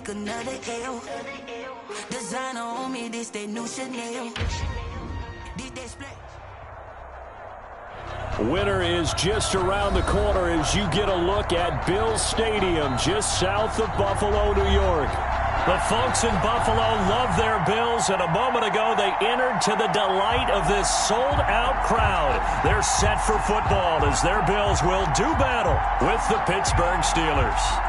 take another L. Designer on me, this they new Chanel. This they split. Winter is just around the corner as you get a look at Bills Stadium just south of Buffalo, New York. The folks in Buffalo love their Bills, and a moment ago they entered to the delight of this sold-out crowd. They're set for football as their Bills will do battle with the Pittsburgh Steelers.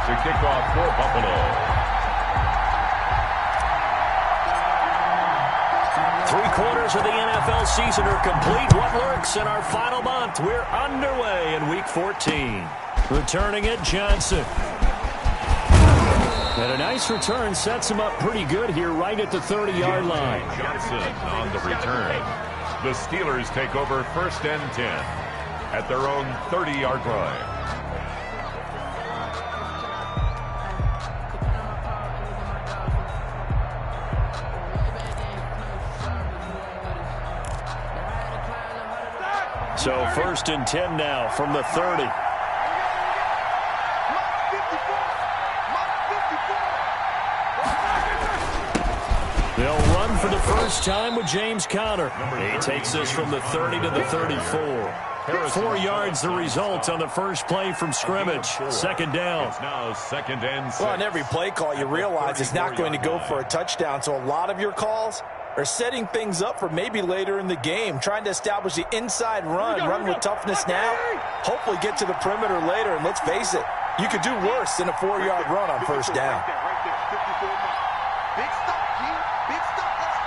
To kick off for Buffalo. 3/4 of the NFL season are complete. What works in our final month? We're underway in Week 14. Returning it, Johnson. And a nice return sets him up pretty good here right at the 30-yard line. Johnson on the return. The Steelers take over 1st and 10 at their own 30-yard line. So 1st and 10 now from the 30. They'll run for the first time with James Conner. He takes this from the 30 to the 34. 4 yards the result on the first play from scrimmage. 2nd down. It's now 2nd and 6. Well, on every play call, you realize it's not going to go for a touchdown. So a lot of your calls are setting things up for maybe later in the game, trying to establish the inside run with toughness now, hopefully get to the perimeter later. And let's face it, you could do worse than a 4-yard run on 1st down. Big stop, G. Big stop. Let's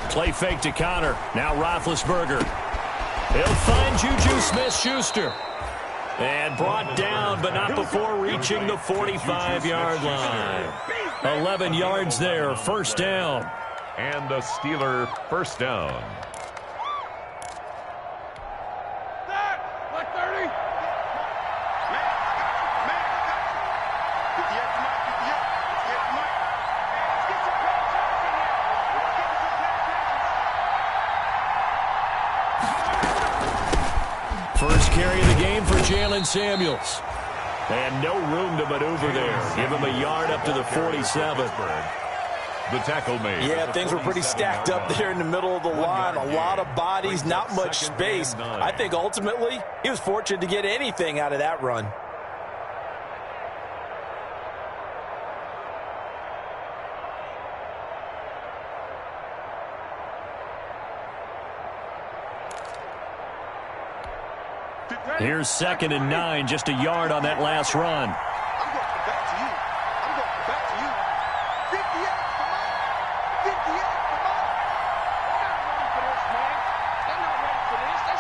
go. Play fake to Conner. Now Roethlisberger. He'll find Juju Smith-Schuster. And brought down, but not before reaching the 45-yard line. 11 yards there, 1st down. And a Steeler 1st down. First carry of the game for Jalen Samuels. And no room to maneuver there. Give him a yard up to the 47. The tackle made. Yeah, things were pretty stacked up there in the middle of the line. A lot of bodies, not much space. I think ultimately he was fortunate to get anything out of that run. Here's 2nd and 9, just a yard on that last run. I'm going back to you. I'm going back to you. 58, come on. 58, come on. They're not ready for this, man. They're not ready for this.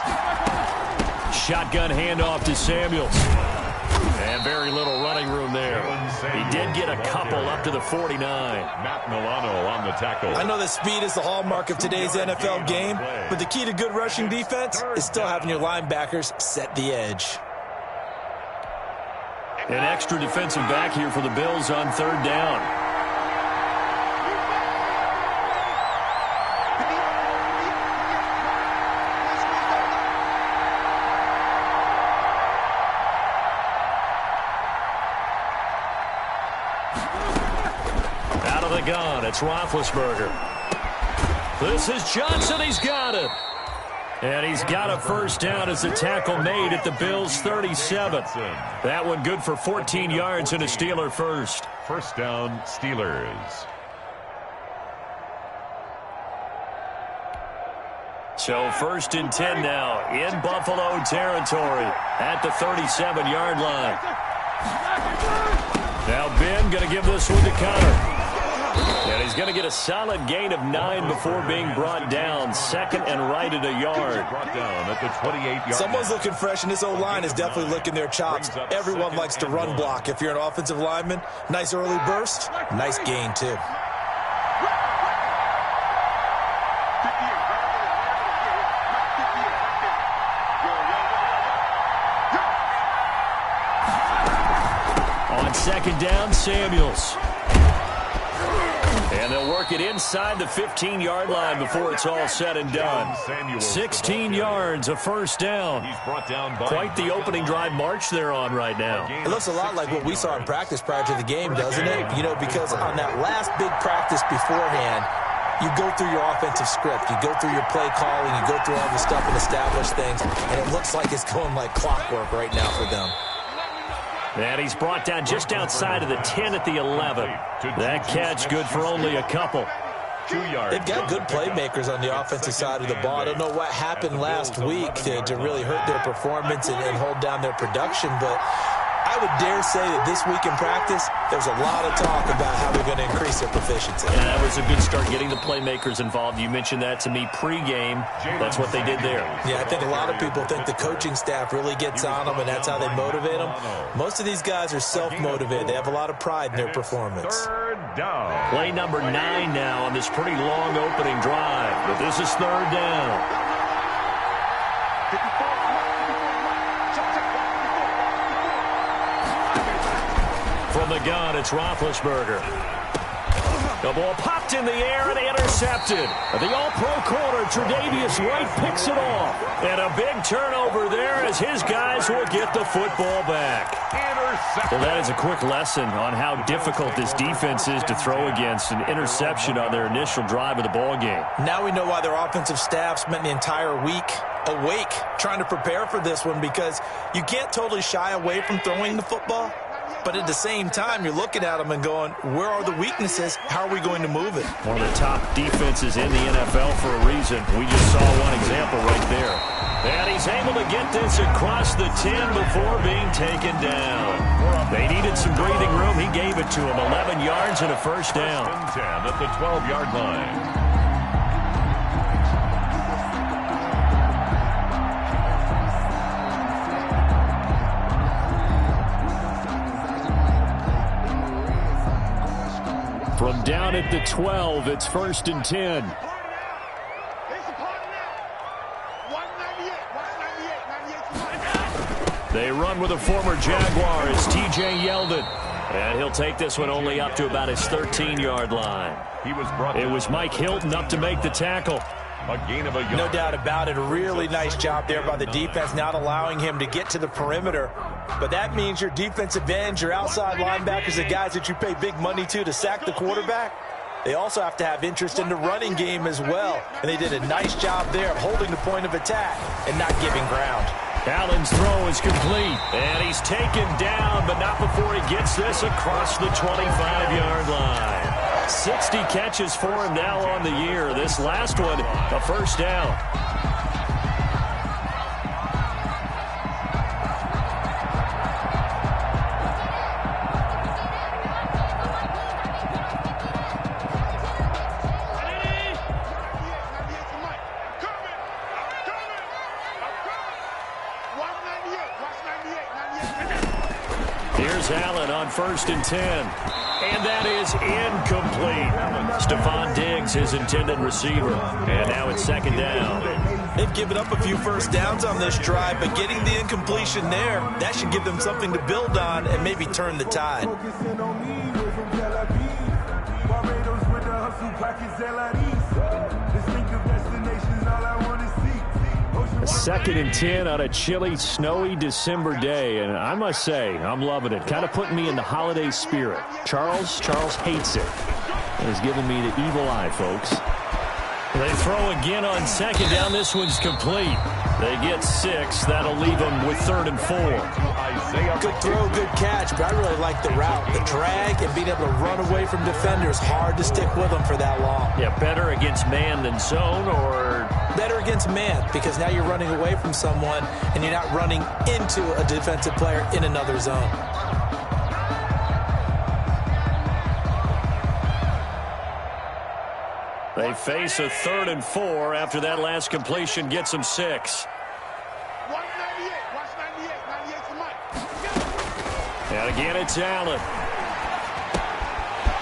They still Shotgun handoff to Samuels. And very little running room there. He did get a couple up to the 49. Matt Milano on the tackle. I know that speed is the hallmark of today's NFL game, but the key to good rushing defense is still having your linebackers set the edge. An extra defensive back here for the Bills on 3rd down. Gun. It's Roethlisberger. This is Johnson. He's got it. And he's got a 1st down as the tackle made at the Bills' 37. That one good for 14 yards and a Steeler first. 1st down, Steelers. So 1st and 10 now in Buffalo territory at the 37-yard line. Now Ben going to give this one to Conner. And he's going to get a solid gain of 9 before being brought down. 2nd and right at a yard. Brought down at the 28-yard. Someone's looking fresh, and this O-line is definitely licking their chops. Everyone likes to run block. If you're an offensive lineman, nice early burst, nice gain too. second down, Samuels. And they'll work it inside the 15-yard line before it's all said and done. 16 yards, a first down. Quite the opening drive march they're on right now. It looks a lot like what we saw in practice prior to the game, doesn't it? You know, because on that last big practice beforehand, you go through your offensive script. You go through your play calling. You go through all the stuff and establish things. And it looks like it's going like clockwork right now for them. And he's brought down just outside of the 10 at the 11. That catch good for only a couple. 2 yards. They've got good playmakers on the offensive side of the ball. I don't know what happened last week to really hurt their performance and hold down their production, but I would dare say that this week in practice, there's a lot of talk about how they're going to increase their proficiency. And that was a good start getting the playmakers involved. You mentioned that to me pregame. That's what they did there. Yeah, I think a lot of people think the coaching staff really gets on them, and that's how they motivate them. Most of these guys are self-motivated. They have a lot of pride in their performance. Third down. Play number 9 now on this pretty long opening drive. But this is third down. From the gun, it's Roethlisberger. The ball popped in the air and intercepted. The all-pro corner, Tre'Davious White, picks it off. And a big turnover there as his guys will get the football back. Well, that is a quick lesson on how difficult this defense is to throw against. An interception on their initial drive of the ball game. Now we know why their offensive staff spent the entire week awake trying to prepare for this one, because you can't totally shy away from throwing the football. But at the same time, you're looking at them and going, where are the weaknesses? How are we going to move it? One of the top defenses in the NFL for a reason. We just saw one example right there. And he's able to get this across the 10 before being taken down. They needed some breathing room. He gave it to him. 11 yards and a first down. 10 at the 12-yard line. From down at the 12, it's 1st and 10. They run with a former Jaguar. It's T.J. Yeldon. And he'll take this one only up to about his 13-yard line. It was Mike Hilton up to make the tackle. A gain of a yard. No doubt about it. A really nice job there by the defense, not allowing him to get to the perimeter. But that means your defensive ends, your outside linebackers, the guys that you pay big money to sack the quarterback, they also have to have interest in the running game as well. And they did a nice job there of holding the point of attack and not giving ground. Allen's throw is complete. And he's taken down, but not before he gets this across the 25-yard line. 60 catches for him now on the year. This last one, a first down. Here's Allen on 1st and 10. And that is incomplete. Stephon Diggs, his intended receiver. And now it's 2nd down. They've given up a few first downs on this drive, but getting the incompletion there, that should give them something to build on and maybe turn the tide. A 2nd and 10 on a chilly, snowy December day, and I must say, I'm loving it. Kind of putting me in the holiday spirit. Charles hates it. He's giving me the evil eye, folks. They throw again on 2nd down. This one's complete. They get 6. That'll leave them with 3rd and 4. Good throw, good catch, but I really like the route. The drag and being able to run away from defenders, hard to stick with them for that long. Yeah, better against man than zone, or better against man, because now you're running away from someone and you're not running into a defensive player in another zone. They face a 3rd and 4 after that last completion gets them 6. And again, it's Allen.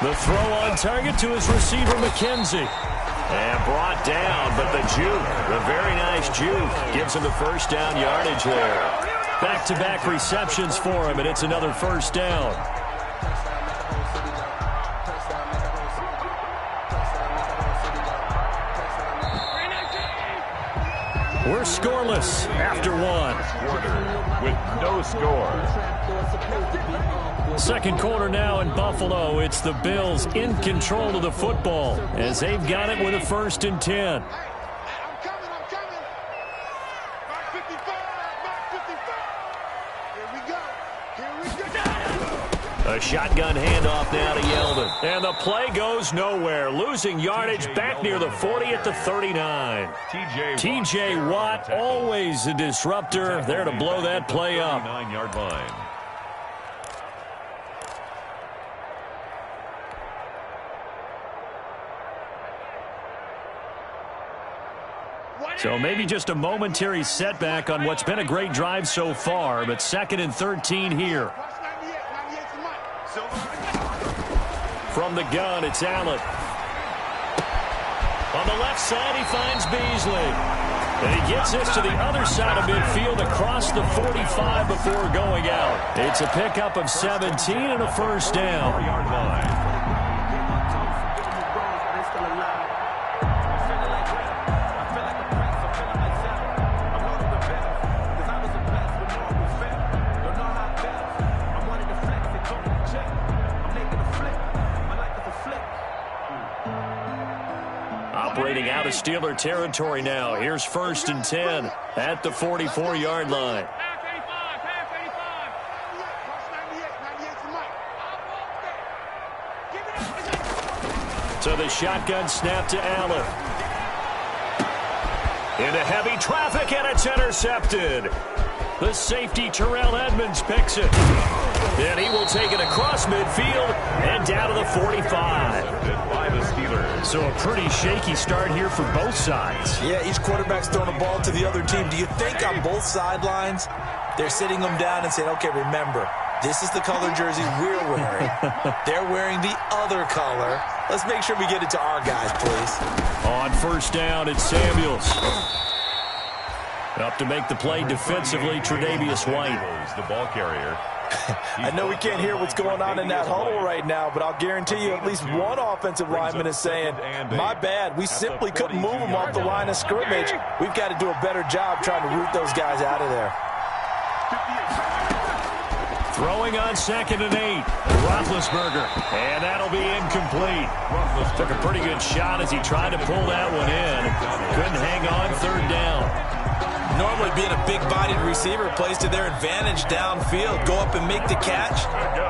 The throw on target to his receiver, McKenzie. And brought down, but the juke, the very nice juke, gives him the first down yardage there. Back-to-back receptions for him, and it's another first down. We're scoreless after one. Quarter with no score. Second quarter now in Buffalo. It's the Bills in control of the football as they've got it with a 1st and 10. I'm coming. Mark 55. Here we go. A shotgun handoff now to Yeldon. And the play goes nowhere. Losing yardage back near the 40 at the 39. T.J. Watt, always a disruptor, there to blow that play up. 9-yard line. So maybe just a momentary setback on what's been a great drive so far, but 2nd and 13 here. From the gun, it's Allen. On the left side, he finds Beasley. And he gets this to the other side of midfield across the 45 before going out. It's a pickup of 17 and a 1st down. 4-yard line. Operating out of Steeler territory now. Here's 1st and 10 at the 44-yard line. So the shotgun snap to Allen. Into heavy traffic, and it's intercepted. The safety, Terrell Edmonds, picks it. And he will take it across midfield and down to the 45. By the Steelers. So a pretty shaky start here for both sides. Yeah, each quarterback's throwing a ball to the other team. Do you think on both sidelines they're sitting them down and saying, okay, remember, this is the color jersey we're wearing. They're wearing the other color. Let's make sure we get it to our guys, please. On 1st down, it's Samuels. Up to make the play defensively, Tre'Davious White. The ball carrier. I know we can't hear what's going on in that huddle right now, but I'll guarantee you at least one offensive lineman is saying, my bad, we simply couldn't move them off the line of scrimmage. We've got to do a better job trying to root those guys out of there. Throwing on 2nd and 8. Roethlisberger. And that'll be incomplete. Took a pretty good shot as he tried to pull that one in. Couldn't hang on 3rd down. Normally being a big-bodied receiver plays to their advantage downfield. Go up and make the catch,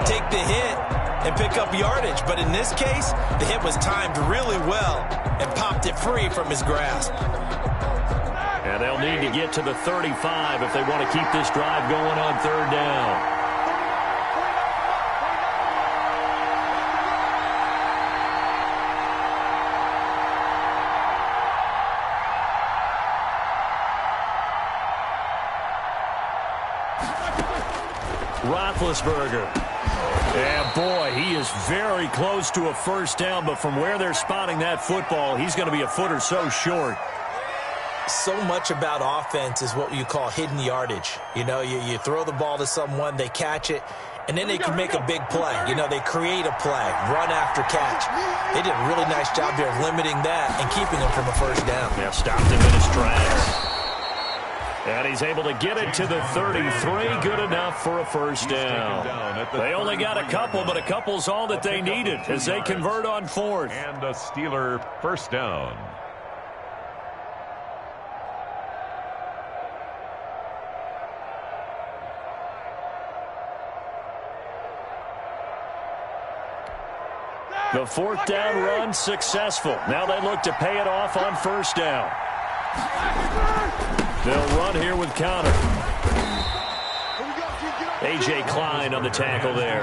take the hit, and pick up yardage. But in this case, the hit was timed really well and popped it free from his grasp. And they'll need to get to the 35 if they want to keep this drive going on 3rd down. Roethlisberger. And boy, he is very close to a 1st down, but from where they're spotting that football, he's going to be a foot or so short. So much about offense is what you call hidden yardage. You know, you throw the ball to someone, they catch it, and then they can make a big play. You know, they create a play, run after catch. They did a really nice job there of limiting that and keeping him from a 1st down. Yeah, stopped him in his tracks. And he's able to get it to the 33. Good enough for a 1st down. They only got a couple, but a couple's all that they needed as they convert on 4th. And a Steeler 1st down. The 4th down run successful. Now they look to pay it off on 1st down. They'll run here with Connor. A.J. Klein on the tackle there.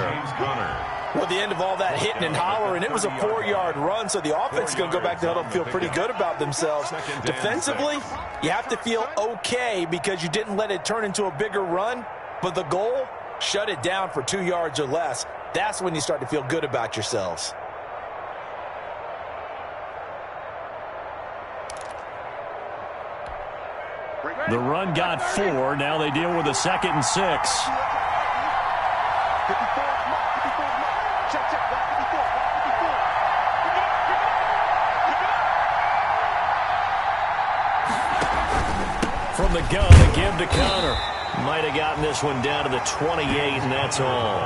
Well, at the end of all that hitting and hollering, it was a 4-yard run, so the offense is going to go back to the huddle and feel pretty good about themselves. Defensively, you have to feel okay because you didn't let it turn into a bigger run, but the goal, shut it down for 2 yards or less. That's when you start to feel good about yourselves. The run got 4. Now they deal with a 2nd and 6. from the gun to give to Connor. Might have gotten this one down to the 28, and that's all.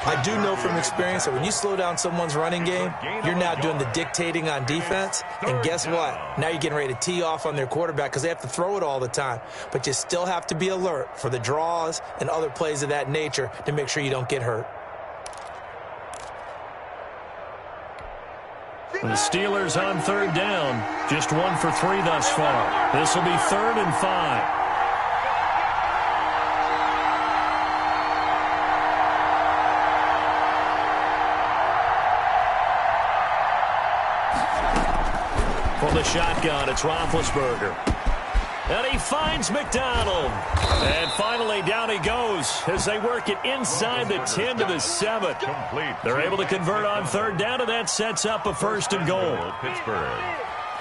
I do know from experience that when you slow down someone's running game, you're now doing the dictating on defense. And guess what? Now you're getting ready to tee off on their quarterback because they have to throw it all the time. But you still have to be alert for the draws and other plays of that nature to make sure you don't get hurt. The Steelers on third down. Just 1 for 3 thus far. This will be 3rd and 5. From the shotgun, it's Roethlisberger. And he finds McDonald. And finally, down he goes as they work it inside the 10 to the 7. They're able to convert on third down, and that sets up a 1st and goal. Pittsburgh.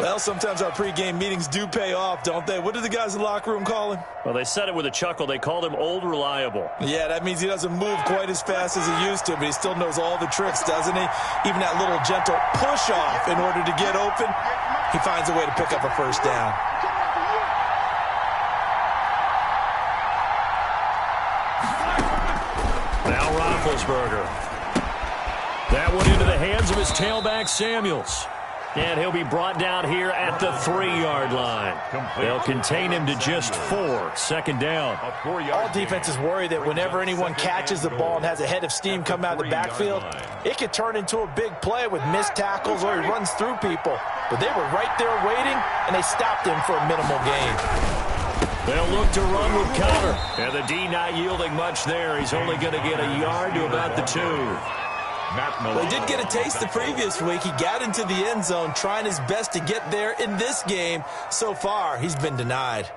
Well, sometimes our pregame meetings do pay off, don't they? What do the guys in the locker room call him? Well, they said it with a chuckle. They called him Old Reliable. Yeah, that means he doesn't move quite as fast as he used to, but he still knows all the tricks, doesn't he? Even that little gentle push-off in order to get open, he finds a way to pick up a 1st down. Now Roethlisberger. That one into the hands of his tailback, Samuels. And he'll be brought down here at the 3-yard line. They'll contain him to just 4. 2nd down. All defenses worry that whenever anyone catches the ball and has a head of steam come out of the backfield, it could turn into a big play with missed tackles or he runs through people. But they were right there waiting, and they stopped him for a minimal gain. They'll look to run with Connor. And the D not yielding much there. He's only going to get a yard to about the 2. Well, he did get a taste the previous week. He got into the end zone trying his best to get there in this game. So far, he's been denied.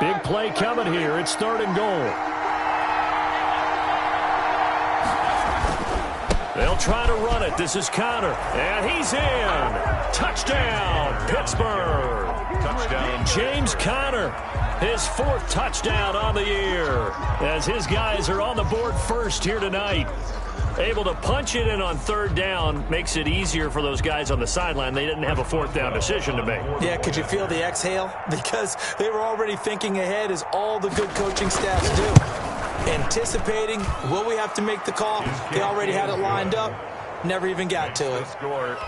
Big play coming here. It's 3rd and goal. They'll try to run it. This is Connor. And he's in. Touchdown, Pittsburgh. Touchdown. James Conner, his 4th touchdown on the year, as his guys are on the board first here tonight. Able to punch it in on 3rd down makes it easier for those guys on the sideline. They didn't have a 4th down decision to make. Yeah, could you feel the exhale? Because they were already thinking ahead, as all the good coaching staffs do. Anticipating, will we have to make the call? They already had it lined up. Never even got to it.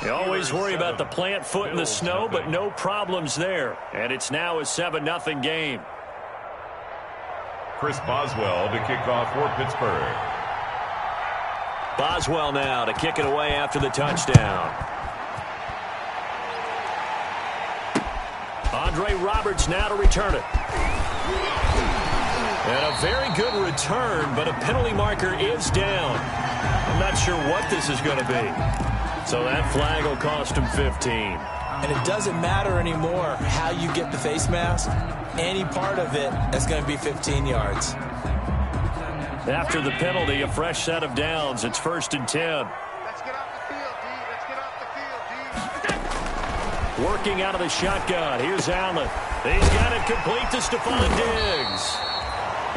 You always worry about the plant foot in the snow, but no problems there. And it's now a 7-0 game. Chris Boswell to kick off for Pittsburgh. Boswell now to kick it away after the touchdown. Andre Roberts now to return it. And a very good return, but a penalty marker is down. I'm not sure what this is going to be. So that flag will cost him 15. And it doesn't matter anymore how you get the face mask. Any part of it, that's going to be 15 yards. After the penalty, a fresh set of downs. It's 1st and 10. Let's get off the field, D. Let's get off the field, D. Working out of the shotgun. Here's Allen. He's got it complete to Stephon Diggs.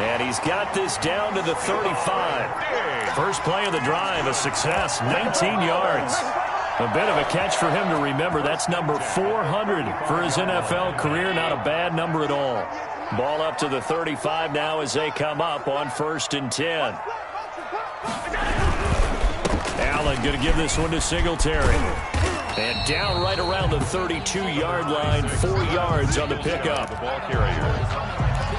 And he's got this down to the 35. First play of the drive, a success, 19 yards. A bit of a catch for him to remember. That's number 400 for his NFL career. Not a bad number at all. Ball up to the 35 now as they come up on 1st and 10. Allen going to give this one to Singletary. And down right around the 32-yard line, 4 yards on the pickup. The ball carrier.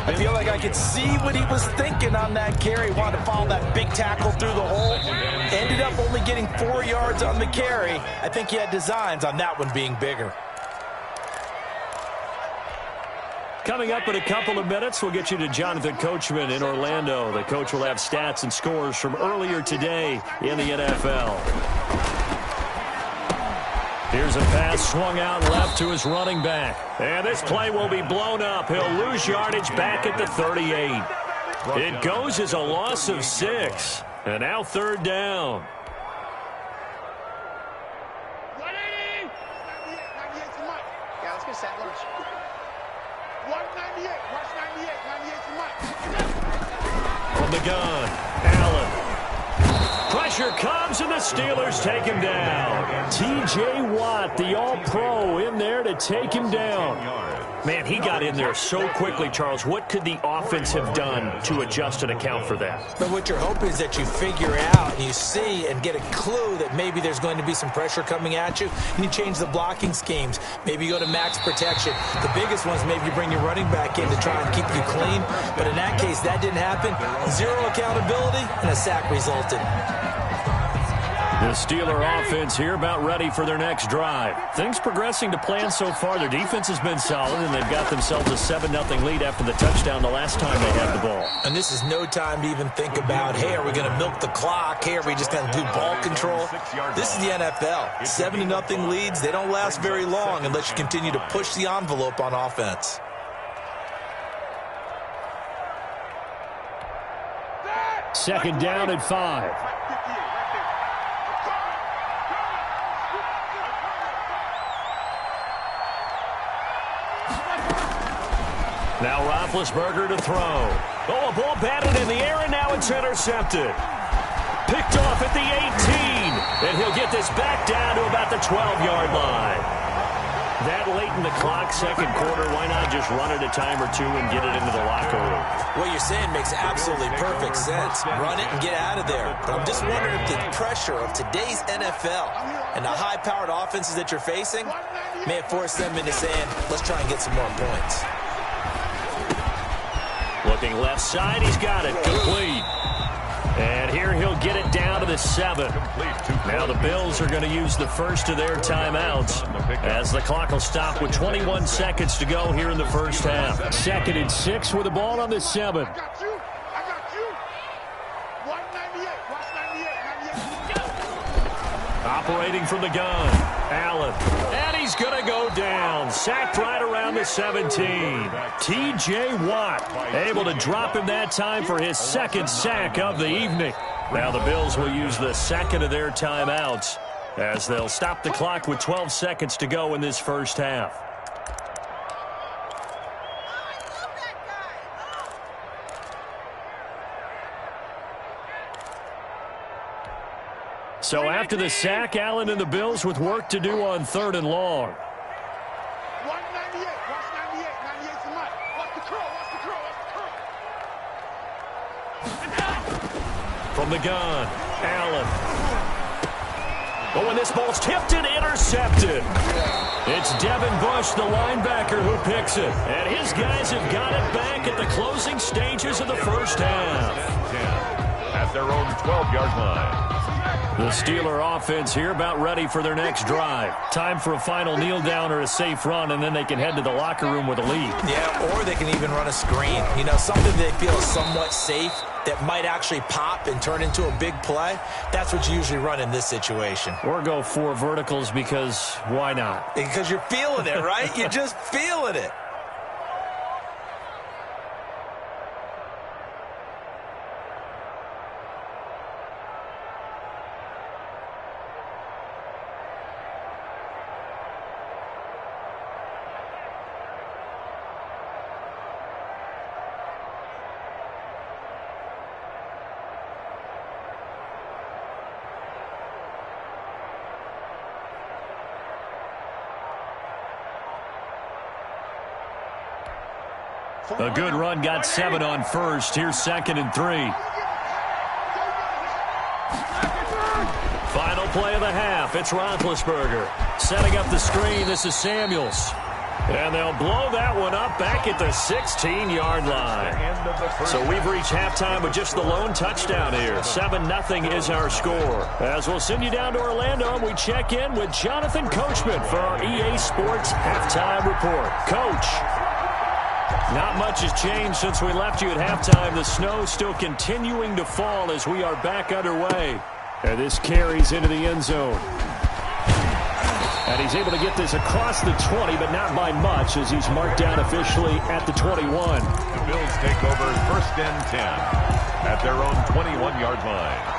I feel like I could see what he was thinking on that carry. Wanted to follow that big tackle through the hole. Ended up only getting 4 yards on the carry. I think he had designs on that one being bigger. Coming up in a couple of minutes, we'll get you to Jonathan Coachman in Orlando. The coach will have stats and scores from earlier today in the NFL. Here's a pass swung out left to his running back. And this play will be blown up. He'll lose yardage back at the 38. It goes as a loss of 6. And now 3rd down. 180! 98 for Mike. Yeah, let's get set lunch. 198. Watch 98. 98 for Mike. From the gun, Allen. Pressure comes, and the Steelers take him down. T.J. Watt, the All-Pro, in there to take him down. Man, he got in there so quickly, Charles. What could the offense have done to adjust and account for that? But what you're hoping is that you figure out and you see and get a clue that maybe there's going to be some pressure coming at you, and you change the blocking schemes. Maybe you go to max protection. The biggest ones, maybe you bring your running back in to try and keep you clean. But in that case, that didn't happen. Zero accountability, and a sack resulted. The Steeler offense here about ready for their next drive. Things progressing to plan so far. Their defense has been solid, and they've got themselves a 7-0 lead after the touchdown the last time they had the ball. And this is no time to even think about, hey, are we going to milk the clock? Hey, are we just going to do ball control? This is the NFL. 7-0 leads, they don't last very long unless you continue to push the envelope on offense. Second down and 5. Now Roethlisberger to throw. Oh, a ball batted in the air, and now it's intercepted. Picked off at the 18, and he'll get this back down to about the 12-yard line. That late in the clock, second quarter, why not just run it a time or two and get it into the locker room? What you're saying makes absolutely perfect sense. Run it and get out of there. But I'm just wondering if the pressure of today's NFL and the high-powered offenses that you're facing may have forced them into saying, let's try and get some more points. Looking left side, he's got it. Complete. And here he'll get it down to the 7. Now the Bills are going to use the first of their timeouts as the clock will stop with 21 seconds to go here in the first half. 2nd and 6 with the ball on the 7. I got you. 198. Watch 98. Operating from the gun, Allen. And he's going to go down. Sacked right around the 17. T.J. Watt able to drop him that time for his second sack of the evening. Now the Bills will use the second of their timeouts as they'll stop the clock with 12 seconds to go in this first half. So after the sack, Allen and the Bills with work to do on 3rd and long. 198. Watch 98. 98 to Mike. Watch the curl. From the gun, Allen. Oh, and this ball's tipped and intercepted. It's Devin Bush, the linebacker, who picks it. And his guys have got it back at the closing stages of the first half. At their own 12-yard line. The Steeler offense here about ready for their next drive. Time for a final kneel down or a safe run, and then they can head to the locker room with a lead. Yeah, or they can even run a screen. You know, something they feel is somewhat safe that might actually pop and turn into a big play. That's what you usually run in this situation. Or go 4 verticals because why not? Because you're feeling it, right? You're just feeling it. A good run got 7 on first. Here's 2nd and 3. Final play of the half. It's Roethlisberger. Setting up the screen. This is Samuels. And they'll blow that one up back at the 16-yard line. So we've reached halftime with just the lone touchdown here. 7-0 is our score. As we'll send you down to Orlando, we check in with Jonathan Coachman for our EA Sports Halftime Report. Coach. Not much has changed since we left you at halftime. The snow still continuing to fall as we are back underway. And this carries into the end zone. And he's able to get this across the 20, but not by much as he's marked down officially at the 21. The Bills take over 1st and 10 at their own 21-yard line.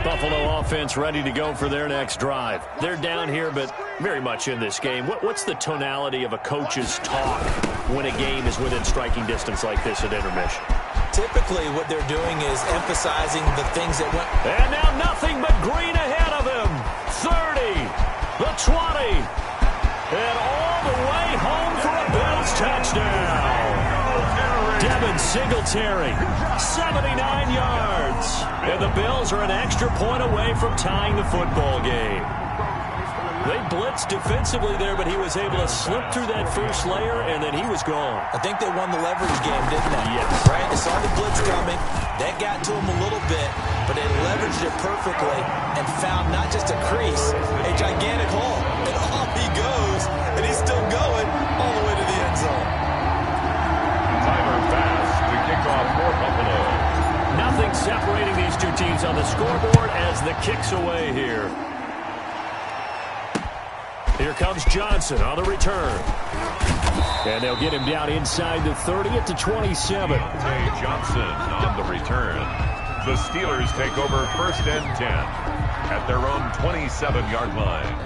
Buffalo offense ready to go for their next drive. They're down here, but very much in this game. What's the tonality of a coach's talk when a game is within striking distance like this at intermission? Typically, what they're doing is emphasizing the things that went. And now nothing but green ahead of him. 30, the 20, and all the way home for a Bills touchdown. Devin Singletary, 79 yards. And the Bills are an extra point away from tying the football game. They blitzed defensively there, but he was able to slip through that first layer, and then he was gone. I think they won the leverage game, didn't they? Yes. Right? They saw the blitz coming. That got to him a little bit, but they leveraged it perfectly and found not just a crease, a gigantic hole. And off he goes, and he's still going all the way to the end zone. Tyler Bass to kick off for Buffalo. Nothing separating these two teams on the scoreboard as the kick's away here. Here comes Johnson on the return. And they'll get him down inside the 30 at the 27. Deontay Johnson on the return. The Steelers take over 1st and 10 at their own 27-yard line.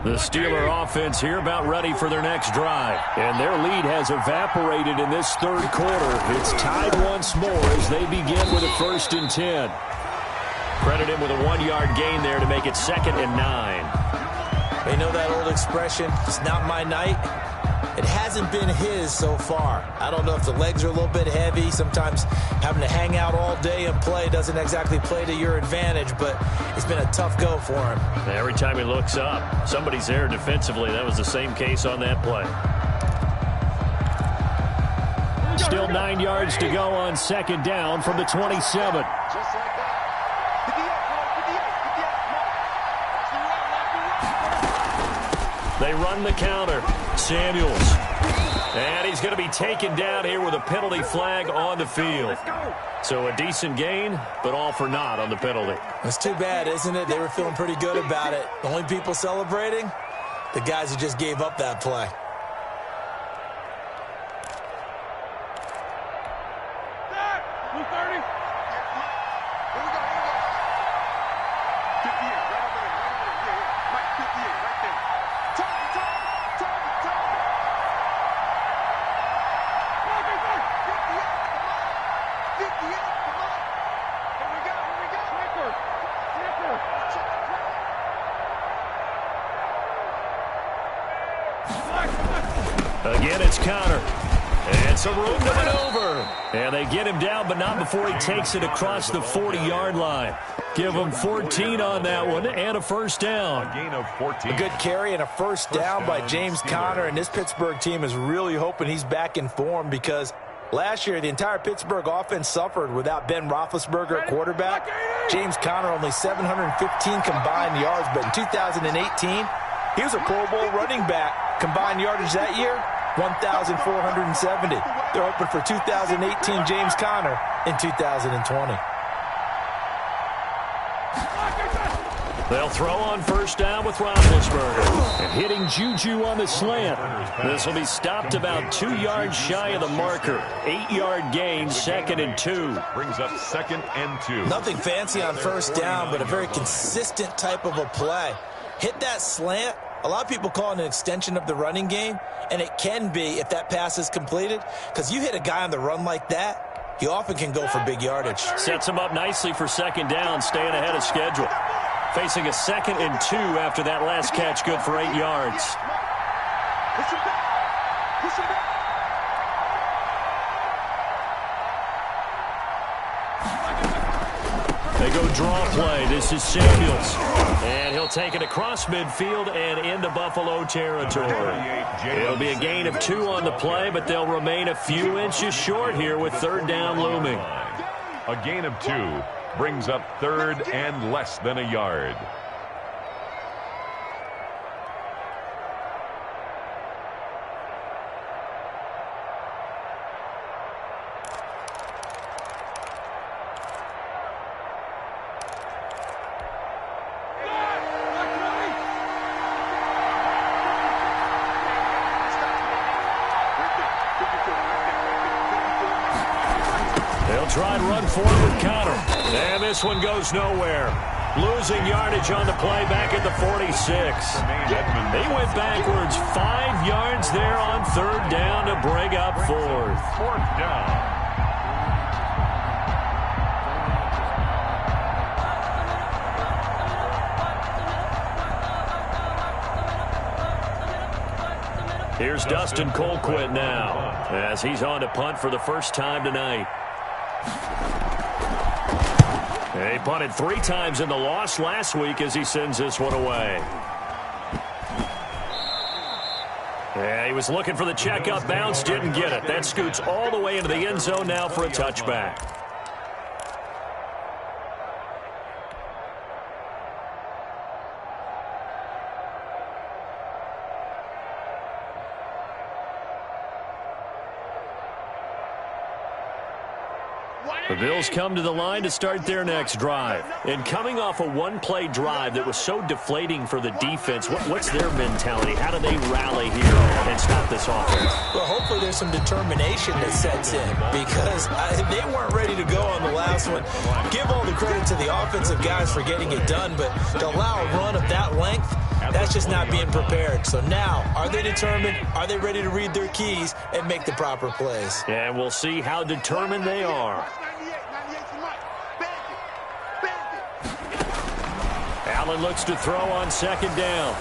The Steeler offense here about ready for their next drive. And their lead has evaporated in this third quarter. It's tied once more as they begin with a 1st and 10. Credit him with a 1-yard gain there to make it 2nd and 9. They know that old expression, it's not my night. It hasn't been his so far. I don't know if the legs are a little bit heavy. Sometimes having to hang out all day and play doesn't exactly play to your advantage, but it's been a tough go for him. Every time he looks up, somebody's there defensively. That was the same case on that play. Still 9 yards to go on 2nd down from the 27. Just like that. 58, 58, 58. They run the counter. Samuels. And he's going to be taken down here with a penalty flag on the field. So a decent gain, but all for naught on the penalty. It's too bad, isn't it? They were feeling pretty good about it. The only people celebrating, the guys who just gave up that play. Again, it's counter. And some room to maneuver. And they get him down, but not before he takes it across the 40-yard line. Give him 14 on that one and a 1st down. A gain of 14. A good carry and a 1st down by James Conner, and this Pittsburgh team is really hoping he's back in form because last year the entire Pittsburgh offense suffered without Ben Roethlisberger at quarterback. James Conner only 715 combined yards, but in 2018, he was a Pro Bowl running back. Combined yardage that year, 1,470. They're hoping for 2018 James Conner in 2020. They'll throw on 1st down with Roethlisberger. And hitting Juju on the slant. This will be stopped about 2 yards shy of the marker. 8-yard gain, 2nd and 2. Brings up 2nd and 2. Nothing fancy on 1st down, but a very consistent type of a play. Hit that slant. A lot of people call it an extension of the running game, and it can be if that pass is completed, because you hit a guy on the run like that, he often can go for big yardage. Sets him up nicely for 2nd down, staying ahead of schedule. Facing a 2nd and 2 after that last catch, good for 8 yards. Push him back. Push him back. They go draw play. This is Samuels. And he'll take it across midfield and into Buffalo territory. It'll be a gain of 2 on the play, but they'll remain a few inches short here with 3rd down looming. A gain of 2 brings up 3rd and less than a yard. try and run for it with Connor. And this one goes nowhere. Losing yardage on the play back at the 46. He went backwards 5 yards there on 3rd down to bring up 4th. 4th down. Here's Dustin Colquitt now as he's on to punt for the first time tonight. He punted 3 times in the loss last week as he sends this one away. Yeah, he was looking for the check-up bounce, didn't get it. That scoots all the way into the end zone now for a touchback. The Bills come to the line to start their next drive. And coming off a one-play drive that was so deflating for the defense, what's their mentality? How do they rally here and stop this offense? Well, hopefully there's some determination that sets in because they weren't ready to go on the last one. Give all the credit to the offensive guys for getting it done, but to allow a run of that length, that's just not being prepared. So now, are they determined? Are they ready to read their keys and make the proper plays? And we'll see how determined they are. Allen looks to throw on 2nd down.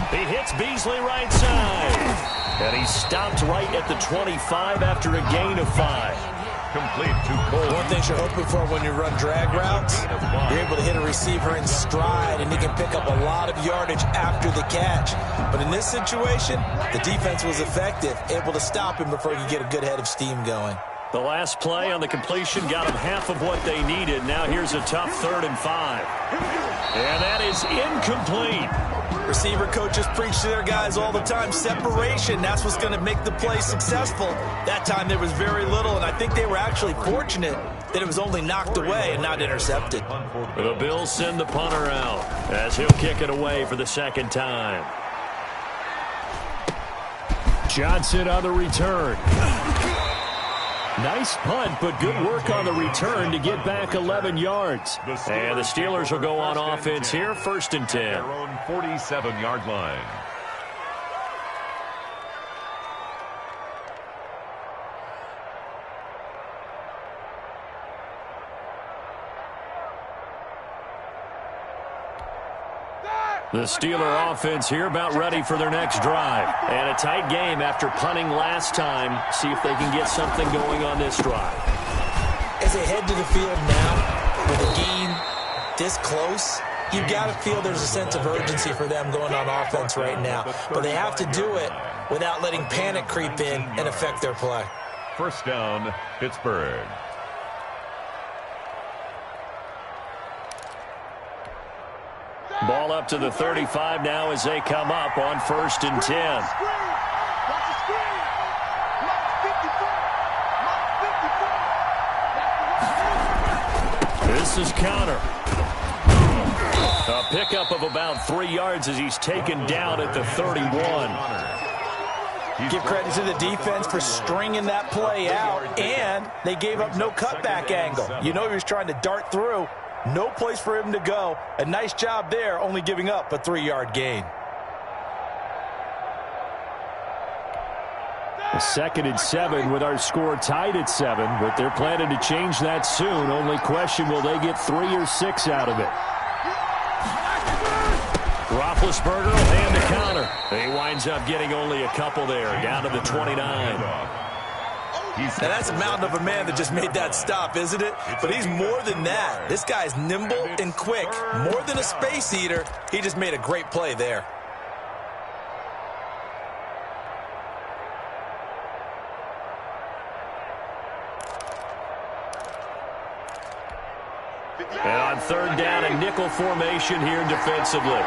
He hits Beasley right side. And he's stopped right at the 25 after a gain of 5. Complete to Cole. One thing you're hoping for when you run drag routes, you're able to hit a receiver in stride, and he can pick up a lot of yardage after the catch. But in this situation, the defense was effective, able to stop him before he could get a good head of steam going. The last play on the completion got them half of what they needed. Now here's a tough 3rd and 5. And that is incomplete. Receiver coaches preach to their guys all the time. Separation, that's what's going to make the play successful. That time there was very little, and I think they were actually fortunate that it was only knocked away and not intercepted. The Bills send the punter out as he'll kick it away for the 2nd time. Johnson on the return. Nice punt, but good work on the return to get back 11 yards. And the Steelers will go on offense here, 1st and 10. Their own 47-yard line. The Steeler offense here about ready for their next drive. And a tight game after punting last time. See if they can get something going on this drive. As they head to the field now, with a game this close, you've got to feel there's a sense of urgency for them going on offense right now. But they have to do it without letting panic creep in and affect their play. 1st down, Pittsburgh. Ball up to the 35 now as they come up on 1st and 10. This is Connor. A pickup of about 3 yards as he's taken down at the 31. Give credit to the defense for stringing that play out, and they gave up no cutback angle. You know he was trying to dart through. No place for him to go. A nice job there, only giving up a 3-yard gain. A 2nd and 7 with our score tied at 7, but they're planning to change that soon. Only question, will they get 3 or 6 out of it? Roethlisberger will hand to Connor. He winds up getting only a couple there, down to the 29. Now that's a mountain of a man that just made that stop, isn't it? But he's more than that. This guy's nimble and quick. More than a space eater, he just made a great play there. And on 3rd down, a nickel formation here defensively.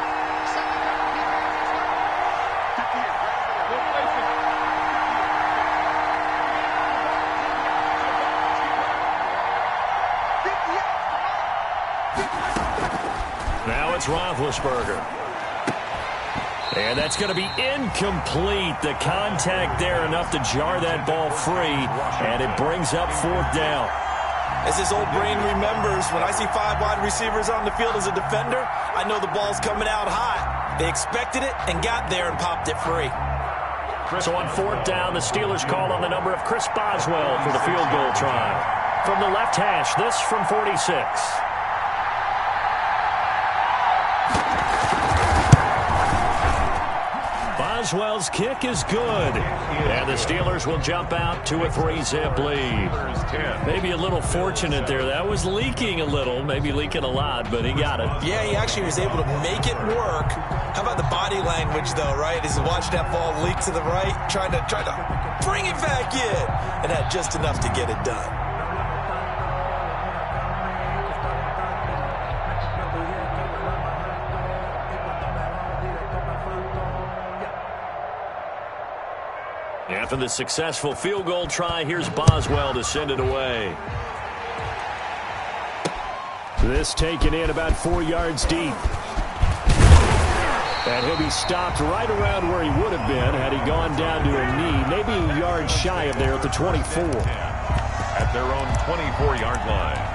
Now it's Roethlisberger. And that's going to be incomplete. The contact there enough to jar that ball free, and it brings up 4th down. As his old brain remembers, when I see 5 wide receivers on the field as a defender, I know the ball's coming out hot. They expected it and got there and popped it free. So on 4th down, the Steelers call on the number of Chris Boswell for the field goal try. From the left hash, this from 46. Boswell's kick is good. And the Steelers will jump out to a 3-zip lead. Maybe a little fortunate there. That was leaking a little, maybe leaking a lot, but he got it. Yeah, he actually was able to make it work. How about the body language, though, right? As he watched that ball leak to the right, trying to bring it back in, and had just enough to get it done. After the successful field goal try, here's Boswell to send it away. This taken in about 4 yards deep. And he'll be stopped right around where he would have been had he gone down to a knee, maybe a yard shy of there at the 24. At their own 24-yard line.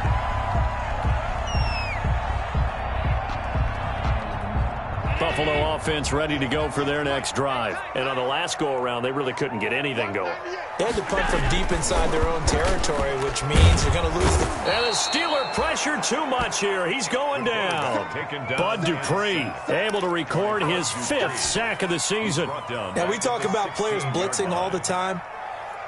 Buffalo offense ready to go for their next drive. And on the last go-around, they really couldn't get anything going. They had to punt from deep inside their own territory, which means they're going to lose the... And the Steeler pressure too much here. He's going down. Bud Dupree able to record his 5th sack of the season. Now, we talk about players blitzing all the time.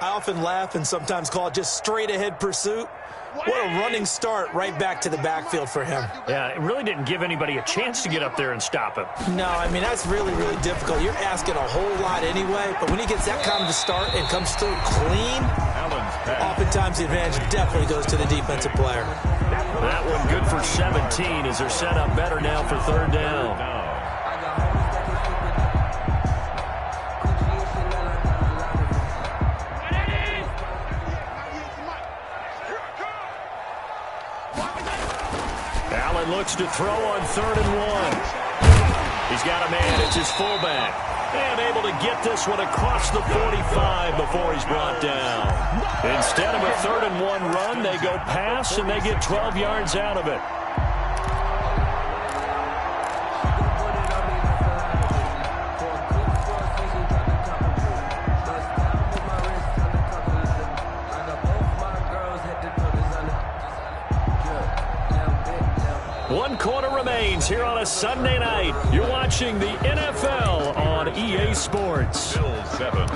I often laugh and sometimes call it just straight-ahead pursuit. What a running start right back to the backfield for him. Yeah, it really didn't give anybody a chance to get up there and stop him. No, I mean, that's really, really difficult. You're asking a whole lot anyway, but when he gets that kind of a start and comes through clean, oftentimes the advantage definitely goes to the defensive player. That one good for 17 as they're set up better now for 3rd down. Looks to throw on 3rd and 1. He's got a man. It's his fullback. And able to get this one across the 45 before he's brought down. Instead of a 3rd and 1 run, they go pass, and they get 12 yards out of it. One quarter remains here on a Sunday night. You're watching the NFL on EA Sports. Bills 7.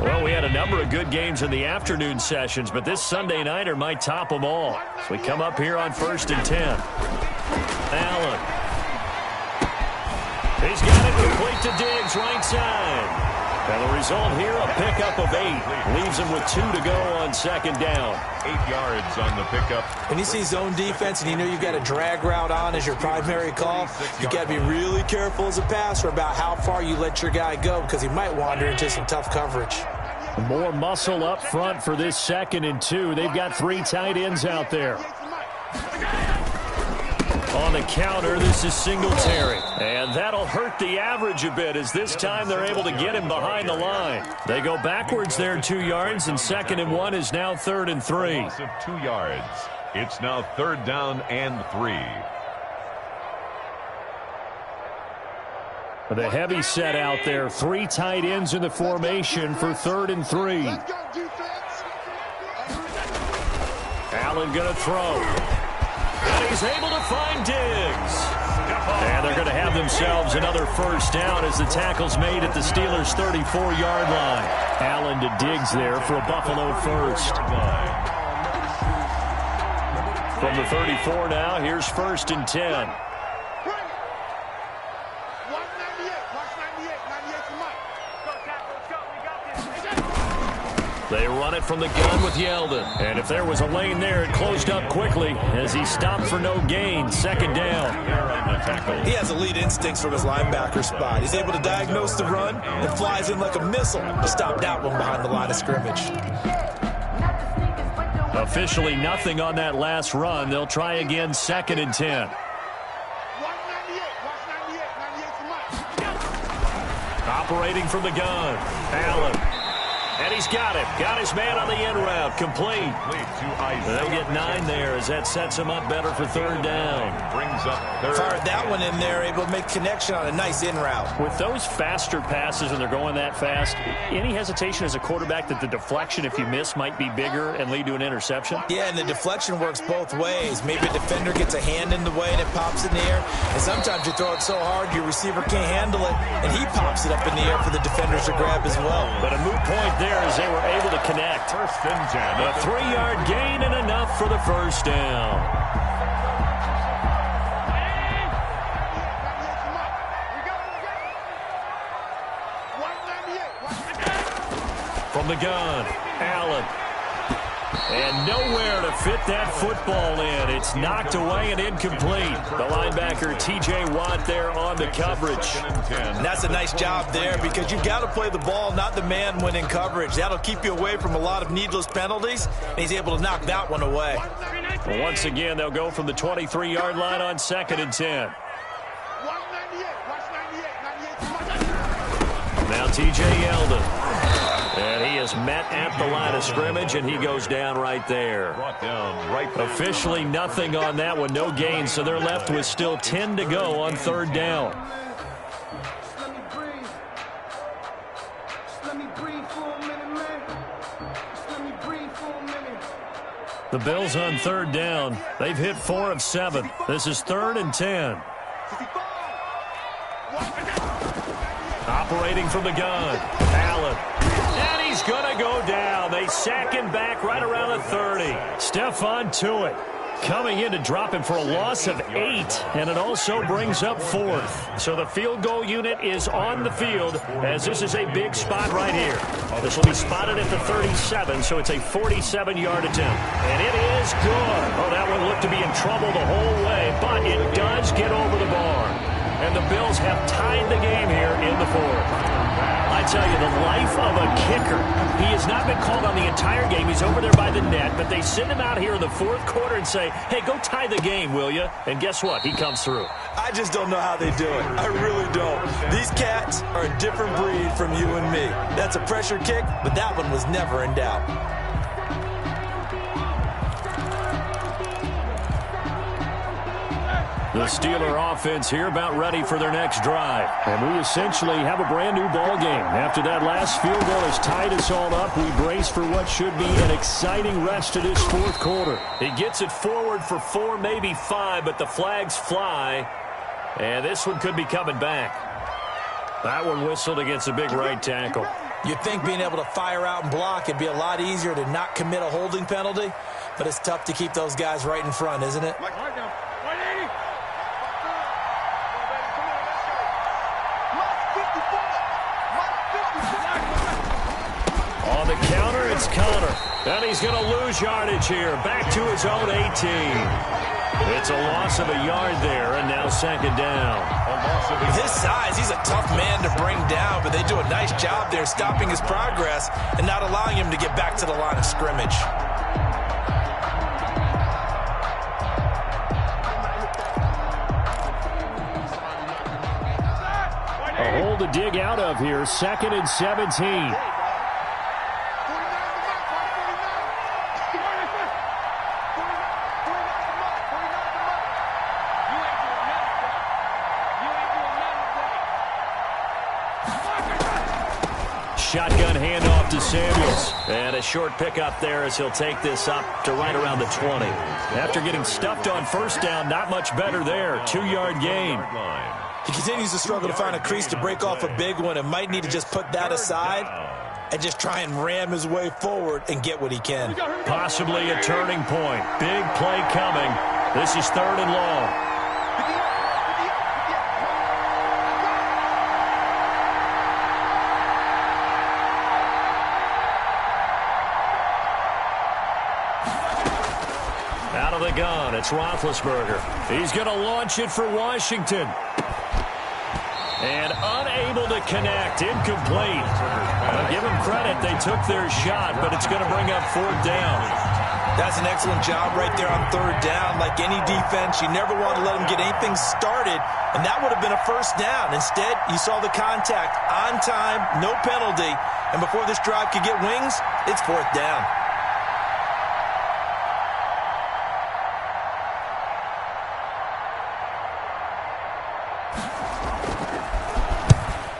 Well, we had a number of good games in the afternoon sessions, but this Sunday nighter might top them all. So we come up here on 1st and 10. Allen. He's got it complete to Diggs, right side. And the result here, a pickup of 8. Leaves him with 2 to go on 2nd down. 8 yards on the pickup. When you see zone defense and you know you've got a drag route on as your primary call, you got to be really careful as a passer about how far you let your guy go because he might wander into some tough coverage. More muscle up front for this 2nd and 2. They've got 3 tight ends out there. On the counter, this is Singletary. And that'll hurt the average a bit as this time they're able to get him behind the line. They go backwards there 2 yards, and 2nd and 1 is now 3rd and 3. Loss of 2 yards. It's now 3rd down and 3. The heavy set out there. 3 tight ends in the formation for 3rd and 3. Allen going to throw. And he's able to find Diggs. And they're going to have themselves another 1st down as the tackle's made at the Steelers' 34-yard line. Allen to Diggs there for a Buffalo 1st. From the 34 now, here's 1st and 10. They run it from the gun with Yeldon. And if there was a lane there, it closed up quickly as he stopped for no gain. 2nd down. He has elite instincts from his linebacker spot. He's able to diagnose the run and flies in like a missile to stop that one behind the line of scrimmage. Officially nothing on that last run. They'll try again, 2nd and 10. Operating from the gun, Allen. And he's got it. Got his man on the end route. Complete. They'll get 9 there as that sets him up better for 3rd down. Brings up 3rd. Fired that one in there, able to make connection on a nice in route. With those faster passes when they're going that fast, any hesitation as a quarterback that the deflection, if you miss, might be bigger and lead to an interception? Yeah, and the deflection works both ways. Maybe a defender gets a hand in the way and it pops in the air. And sometimes you throw it so hard your receiver can't handle it, and he pops it up in the air for the defenders to grab as well. But a moot point there as they were able to connect. 1st and 10. A 3-yard gain and enough for the 1st down. From the gun, Allen. And nowhere to fit that football in. It's knocked away and incomplete. The linebacker, T.J. Watt, there on the coverage. And that's a nice job there because you've got to play the ball, not the man when in coverage. That'll keep you away from a lot of needless penalties, and he's able to knock that one away. Well, once again, they'll go from the 23-yard line on 2nd and 10. Now T.J. Yeldon. And he is met at the line of scrimmage, and he goes down right there. Brought down right there. Officially nothing on that one, no gain, so they're left with still 10 to go on 3rd down. The Bills on 3rd down. They've hit 4 of 7. This is 3rd and 10. Operating from the gun, Allen. And he's going to go down. They sack him back right around the 30. Stephon Tuitt coming in to drop him for a loss of 8, and it also brings up 4th. So the field goal unit is on the field as this is a big spot right here. This will be spotted at the 37, so it's a 47-yard attempt. And it is good. Oh, that one looked to be in trouble the whole way, but it does get over the bar. And the Bills have tied the game here in the 4th. I tell you, the life of a kicker. He has not been called on the entire game. He's over there by the net, but they send him out here in the 4th quarter and say, hey, go tie the game, will you? And guess what? He comes through. I just don't know how they do it. I really don't. These cats are a different breed from you and me. That's a pressure kick, but that one was never in doubt. The Steeler offense here about ready for their next drive. And we essentially have a brand new ball game. After that last field goal has tied us all up, we brace for what should be an exciting rest of this 4th quarter. He gets it forward for 4, maybe 5, but the flags fly. And this one could be coming back. That one whistled against a big right tackle. You'd think being able to fire out and block it'd be a lot easier to not commit a holding penalty, but it's tough to keep those guys right in front, isn't it? On the counter, it's Connor. And he's going to lose yardage here. Back to his own 18. It's a loss of a yard there, and now 2nd down. With his size, he's a tough man to bring down, but they do a nice job there stopping his progress and not allowing him to get back to the line of scrimmage. A hole to dig out of here, 2nd and 17. Shotgun handoff to Samuels. And a short pickup there as he'll take this up to right around the 20. After getting stuffed on 1st down, not much better there. 2-yard gain. He continues to struggle to find a crease to break off a big one and might need to just put that aside and just try and ram his way forward and get what he can. Possibly a turning point. Big play coming. This is 3rd and long. Out of the gun, it's Roethlisberger. He's going to launch it for Washington. And unable to connect, incomplete. Give them credit, they took their shot, but it's going to bring up 4th down. That's an excellent job right there on third down. Like any defense, you never want to let them get anything started, and that would have been a first down. Instead, you saw the contact on time, no penalty, and before this drive could get wings, it's fourth down.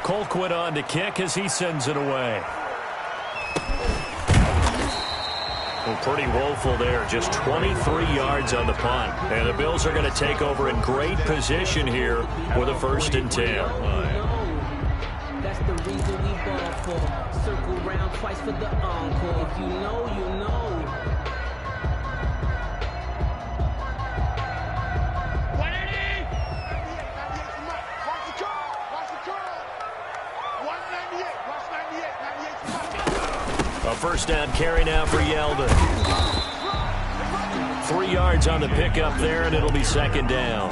Colquitt on to kick as he sends it away. Well, pretty woeful there. Just 23 yards on the punt. And the Bills are going to take over in great position here with a 1st and 10. That's the reason we ball for. Circle round twice for the encore. If you know, you know. A 1st down carry now for Yeldon. 3 yards on the pickup there, and it'll be 2nd down.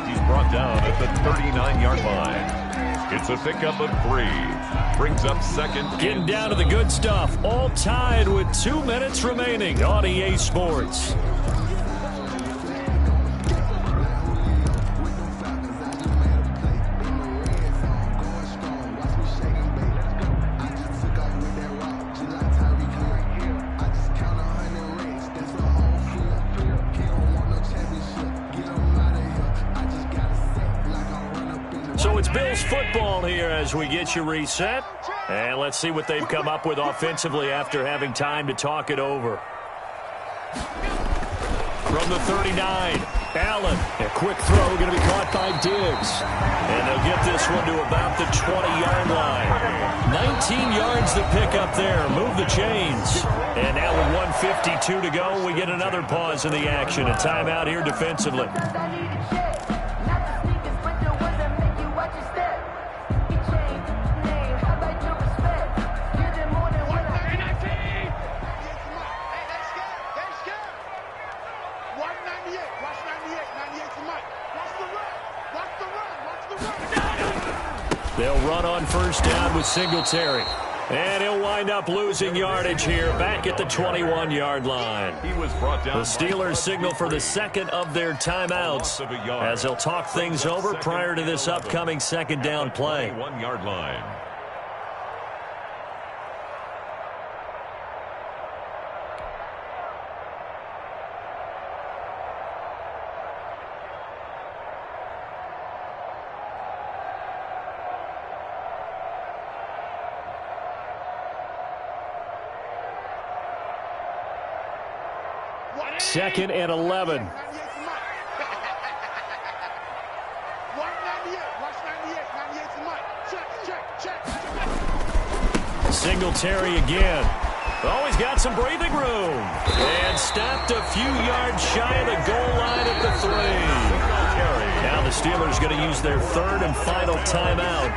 He's brought down at the 39-yard line. It's a pickup of 3. Brings up 2nd. Getting down to the good stuff. All tied with 2 minutes remaining on EA Sports. So it's Bills football here as we get you reset. And let's see what they've come up with offensively after having time to talk it over. From the 39, Allen. A quick throw going to be caught by Diggs. And they'll get this one to about the 20-yard line. 19 yards to pick up there. Move the chains. And now with 1:52 to go, we get another pause in the action. A timeout here defensively. They'll run on 1st down with Singletary. And he'll wind up losing yardage here back at the 21-yard line. He was brought down. The Steelers signal for the 2nd of their timeouts as they'll talk things over prior to this upcoming 2nd down play. 1-yard line. Second and 11. Singletary again. Oh, he's got some breathing room. And stopped a few yards shy of the goal line at the 3. Now the Steelers going to use their 3rd and final timeout.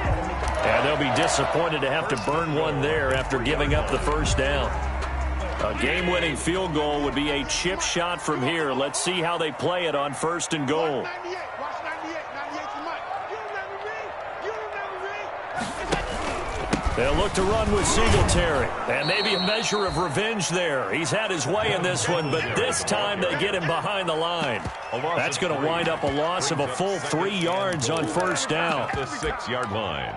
And they'll be disappointed to have to burn one there after giving up the 1st down. A game-winning field goal would be a chip shot from here. Let's see how they play it on 1st and goal. They'll look to run with Singletary. And maybe a measure of revenge there. He's had his way in this one, but this time they get him behind the line. That's going to wind up a loss of a full 3 yards on 1st down. The 6-yard line.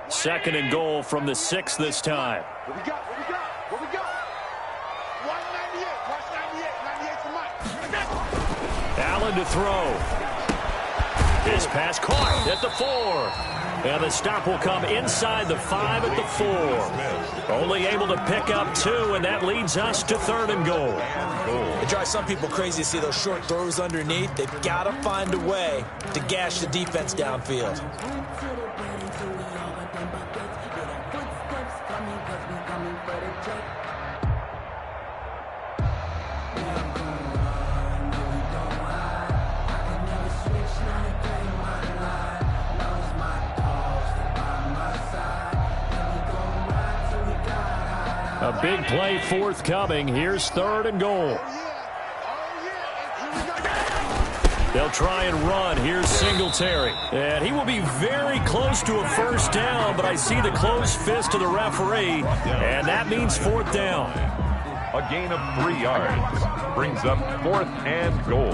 Second and goal from the 6 this time. What we got? What we got? What we got? 198. Watch 98. 98 to Mike. Allen to throw. His pass caught at the 4. And the stop will come inside the 5 at the 4. Only able to pick up 2, and that leads us to 3rd and goal. It drives some people crazy to see those short throws underneath. They've got to find a way to gash the defense downfield. A big play forthcoming. Here's 3rd and goal. They'll try and run. Here's Singletary. And he will be very close to a first down, but I see the closed fist of the referee, and that means 4th down. A gain of 3 yards brings up 4th and goal.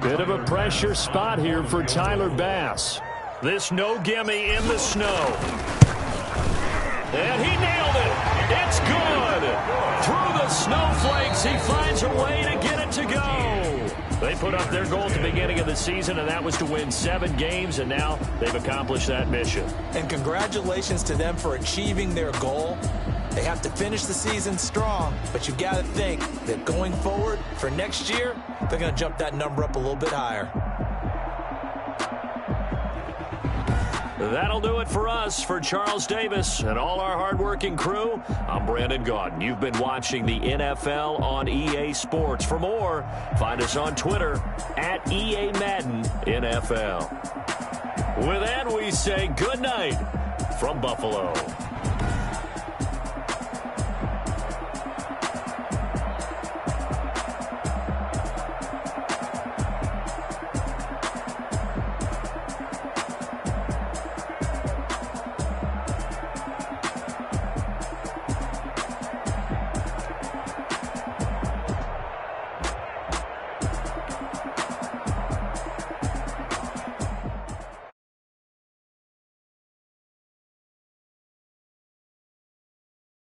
Bit of a pressure spot here for Tyler Bass. This no gimme in the snow. And he nailed it. It's good. Through the snowflakes, he finds a way to get it to go. They put up their goal at the beginning of the season, and that was to win 7 games, and now they've accomplished that mission. And congratulations to them for achieving their goal. They have to finish the season strong, but you got to think that going forward for next year, they're going to jump that number up a little bit higher. That'll do it for us. For Charles Davis and all our hardworking crew, I'm Brandon Gaudin. You've been watching the NFL on EA Sports. For more, find us on Twitter at EA Madden NFL. With that, we say good night from Buffalo.